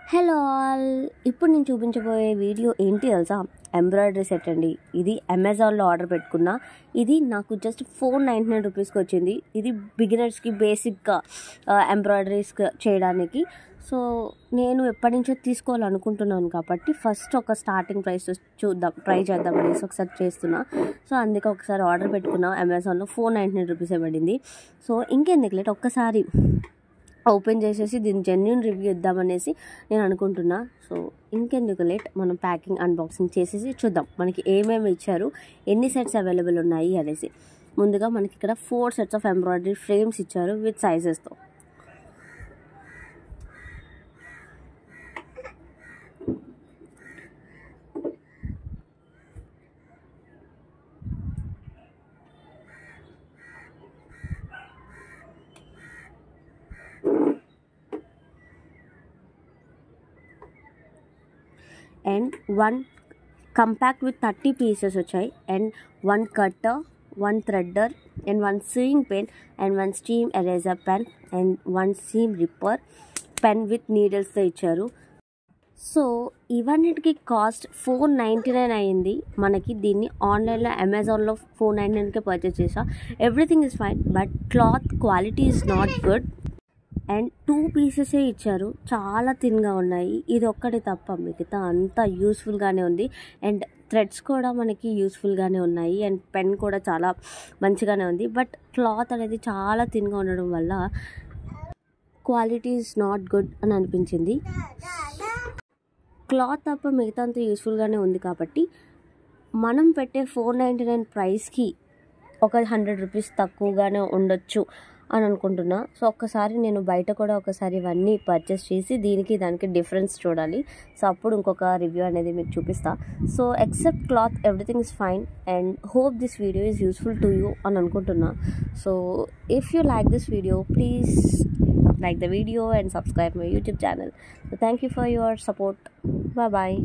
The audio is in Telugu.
హలో ఆల్, ఇప్పుడు నేను చూపించబోయే వీడియో ఏంటి తెలుసా? ఎంబ్రాయిడరీ సెట్ అండి. ఇది అమెజాన్లో ఆర్డర్ పెట్టుకున్నా. ఇది నాకు జస్ట్ $499 వచ్చింది. ఇది బిగినర్స్కి బేసిక్గా ఎంబ్రాయిడరీస్ చేయడానికి. సో నేను ఎప్పటి నుంచో తీసుకోవాలనుకుంటున్నాను కాబట్టి ఫస్ట్ ఒక స్టార్టింగ్ ప్రైస్ ట్రై చేద్దాం అనేసి ఒకసారి చేస్తున్నా. సో అందుకే ఒకసారి ఆర్డర్ పెట్టుకున్నా. అమెజాన్లో $499 పడింది. సో ఇంకెందుకు లేట్, ఒక్కసారి ఓపెన్ చేసేసి దీని జెన్యూన్ రివ్యూ ఇద్దామనేసి నేను అనుకుంటున్నా. సో ఇంకెందుకు లేట్, మనం ప్యాకింగ్ అన్బాక్సింగ్ చేసేసి చూద్దాం మనకి ఏమేమి ఇచ్చారు, ఎన్ని సెట్స్ అవైలబుల్ ఉన్నాయి అనేసి. ముందుగా మనకి ఇక్కడ 4 సెట్స్ ఆఫ్ ఎంబ్రాయిడరీ ఫ్రేమ్స్ ఇచ్చారు విత్ సైజెస్తో. అండ్ 1 కంపాక్ట్ విత్ 30 పీసెస్ వచ్చాయి. And 1 cutter, 1 threader, and 1 sewing pen, and 1 steam eraser pen, and 1 seam ripper pen with నీడిల్స్తో ఇచ్చారు. సో ఇవన్నిటికి కాస్ట్ $499 అయ్యింది. మనకి దీన్ని ఆన్లైన్లో అమెజాన్లో $499కే పర్చేస్ చేసా. Everything is fine, but cloth quality is not good. And 2 పీసెసే ఇచ్చారు, చాలా థిన్గా ఉన్నాయి. ఇది ఒక్కటి తప్ప మిగతా అంతా యూస్ఫుల్గానే ఉంది. అండ్ థ్రెడ్స్ కూడా మనకి యూస్ఫుల్గానే ఉన్నాయి. అండ్ పెన్ కూడా చాలా మంచిగానే ఉంది. బట్ క్లాత్ అనేది చాలా థిన్గా ఉండడం వల్ల క్వాలిటీ ఈజ్ నాట్ గుడ్ అని అనిపించింది. క్లాత్ తప్ప మిగతా అంతా యూస్ఫుల్గానే ఉంది కాబట్టి మనం పెట్టే $499 ప్రైస్కి ఒక $100 తక్కువగానే ఉండొచ్చు అని అనుకుంటున్నా. సో ఒక్కసారి నేను బయట కూడా ఒకసారి ఇవన్నీ పర్చేస్ చేసి దానికి డిఫరెన్స్ చూడాలి. సో అప్పుడు ఇంకొక రివ్యూ అనేది మీకు చూపిస్తా. So except cloth everything is fine and hope this video is useful to you అని అనుకుంటున్నా. So if you like this video, please like the video and subscribe my YouTube channel. So thank you for your support. Bye bye.